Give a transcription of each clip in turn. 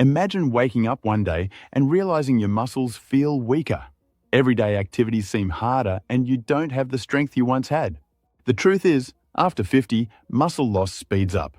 Imagine waking up one day and realizing your muscles feel weaker. Everyday activities seem harder and you don't have the strength you once had. The truth is, after 50, muscle loss speeds up.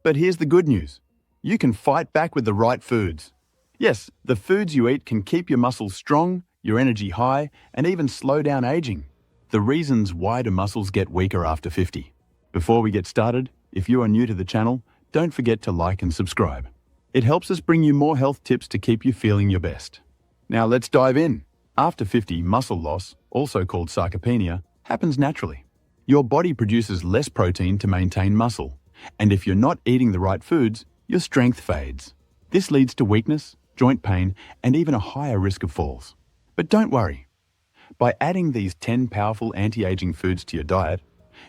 But here's the good news. You can fight back with the right foods. Yes, the foods you eat can keep your muscles strong, your energy high, and even slow down aging. The reasons why do muscles get weaker after 50. Before we get started, if you are new to the channel, don't forget to like and subscribe. It helps us bring you more health tips to keep you feeling your best. Now let's dive in. After 50, muscle loss, also called sarcopenia, happens naturally. Your body produces less protein to maintain muscle, and if you're not eating the right foods, your strength fades. This leads to weakness, joint pain, and even a higher risk of falls. But don't worry. By adding these 10 powerful anti-aging foods to your diet,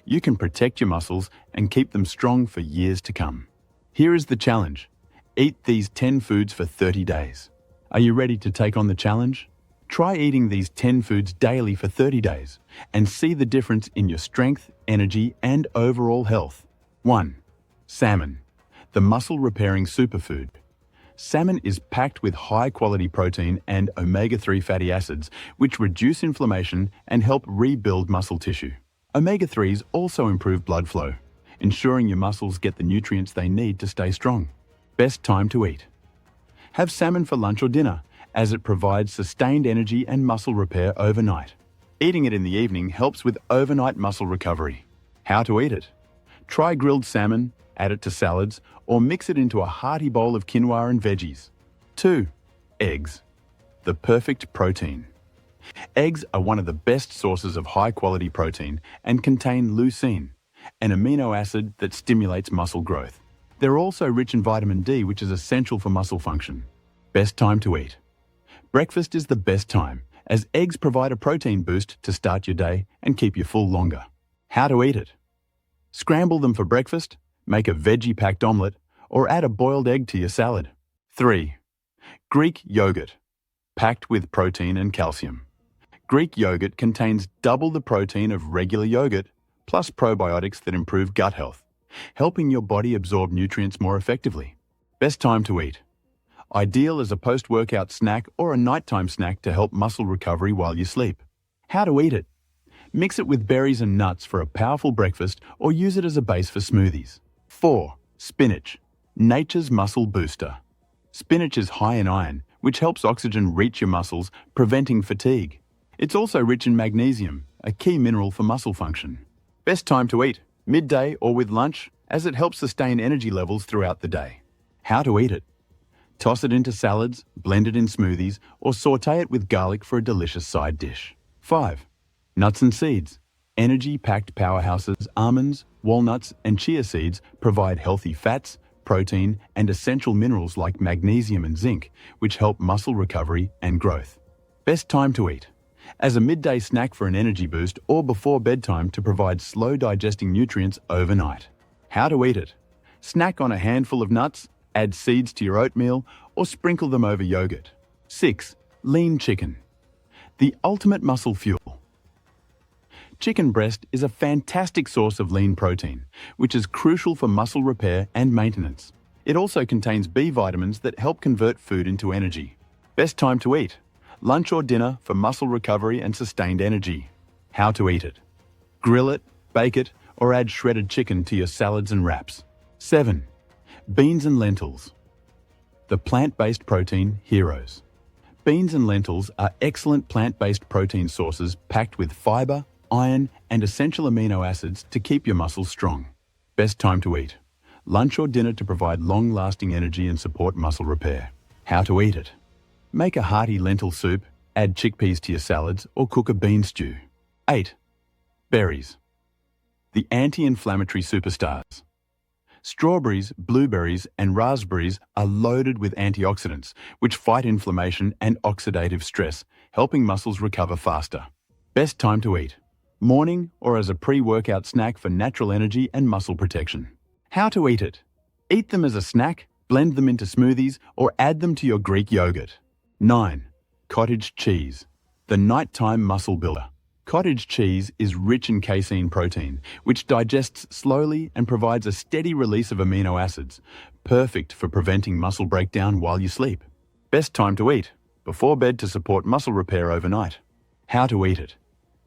you can protect your muscles and keep them strong for years to come. Here is the challenge. Eat these 10 foods for 30 days. Are you ready to take on the challenge? Try eating these 10 foods daily for 30 days and see the difference in your strength, energy, and overall health. 1. Salmon, the muscle-repairing superfood. Salmon is packed with high-quality protein and omega-3 fatty acids, which reduce inflammation and help rebuild muscle tissue. Omega-3s also improve blood flow, ensuring your muscles get the nutrients they need to stay strong. Best time to eat. Have salmon for lunch or dinner, as it provides sustained energy and muscle repair overnight. Eating it in the evening helps with overnight muscle recovery. How to eat it? Try grilled salmon, add it to salads, or mix it into a hearty bowl of quinoa and veggies. 2. Eggs, the perfect protein. Eggs are one of the best sources of high-quality protein and contain leucine, an amino acid that stimulates muscle growth. They're also rich in vitamin D, which is essential for muscle function. Best time to eat. Breakfast is the best time, as eggs provide a protein boost to start your day and keep you full longer. How to eat it? Scramble them for breakfast, make a veggie-packed omelette, or add a boiled egg to your salad. 3. Greek yogurt, packed with protein and calcium. Greek yogurt contains double the protein of regular yogurt, plus probiotics that improve gut health, helping your body absorb nutrients more effectively. Best time to eat. Ideal as a post-workout snack or a nighttime snack to help muscle recovery while you sleep. How to eat it? Mix it with berries and nuts for a powerful breakfast or use it as a base for smoothies. 4. Spinach, nature's muscle booster. Spinach is high in iron, which helps oxygen reach your muscles, preventing fatigue. It's also rich in magnesium, a key mineral for muscle function. Best time to eat, midday or with lunch, as it helps sustain energy levels throughout the day. How to eat it? Toss it into salads, blend it in smoothies, or saute it with garlic for a delicious side dish. 5. Nuts and seeds. Energy-packed powerhouses, almonds, walnuts, and chia seeds provide healthy fats, protein, and essential minerals like magnesium and zinc, which help muscle recovery and growth. Best time to eat. As a midday snack for an energy boost or before bedtime to provide slow-digesting nutrients overnight. How to eat it? Snack on a handful of nuts, add seeds to your oatmeal, or sprinkle them over yogurt. 6. Lean chicken, the ultimate muscle fuel. Chicken breast is a fantastic source of lean protein, which is crucial for muscle repair and maintenance. It also contains B vitamins that help convert food into energy. Best time to eat? Lunch or dinner for muscle recovery and sustained energy. How to eat it? Grill it, bake it, or add shredded chicken to your salads and wraps. 7. Beans and lentils, the plant-based protein heroes. Beans and lentils are excellent plant-based protein sources packed with fiber, iron, and essential amino acids to keep your muscles strong. Best time to eat? Lunch or dinner to provide long-lasting energy and support muscle repair. How to eat it? Make a hearty lentil soup, add chickpeas to your salads, or cook a bean stew. 8. Berries, the anti-inflammatory superstars. Strawberries, blueberries, and raspberries are loaded with antioxidants, which fight inflammation and oxidative stress, helping muscles recover faster. Best time to eat? Morning or as a pre-workout snack for natural energy and muscle protection. How to eat it? Eat them as a snack, blend them into smoothies, or add them to your Greek yogurt. 9. Cottage cheese, the nighttime muscle builder. Cottage cheese is rich in casein protein, which digests slowly and provides a steady release of amino acids, perfect for preventing muscle breakdown while you sleep. Best time to eat: before bed to support muscle repair overnight. How to eat it: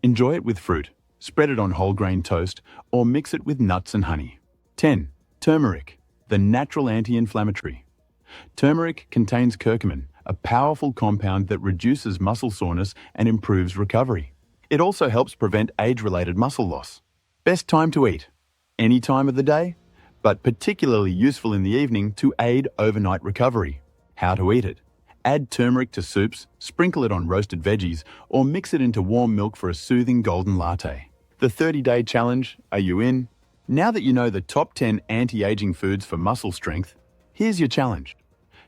enjoy it with fruit, spread it on whole grain toast, or mix it with nuts and honey. 10. Turmeric, the natural anti-inflammatory. Turmeric contains curcumin, a powerful compound that reduces muscle soreness and improves recovery. It also helps prevent age-related muscle loss. Best time to eat: any time of the day, but particularly useful in the evening to aid overnight recovery. How to eat it: add turmeric to soups, sprinkle it on roasted veggies, or mix it into warm milk for a soothing golden latte. The 30-day challenge, are you in? Now that you know the top 10 anti-aging foods for muscle strength, here's your challenge.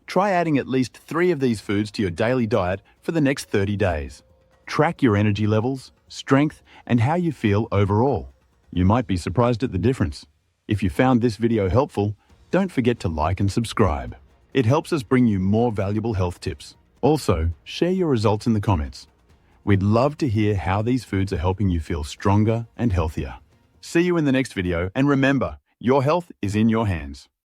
Try adding at least 3 of these foods to your daily diet for the next 30 days. Track your energy levels, strength, and how you feel overall. You might be surprised at the difference. If you found this video helpful, don't forget to like and subscribe. It helps us bring you more valuable health tips. Also, share your results in the comments. We'd love to hear how these foods are helping you feel stronger and healthier. See you in the next video, and remember, your health is in your hands.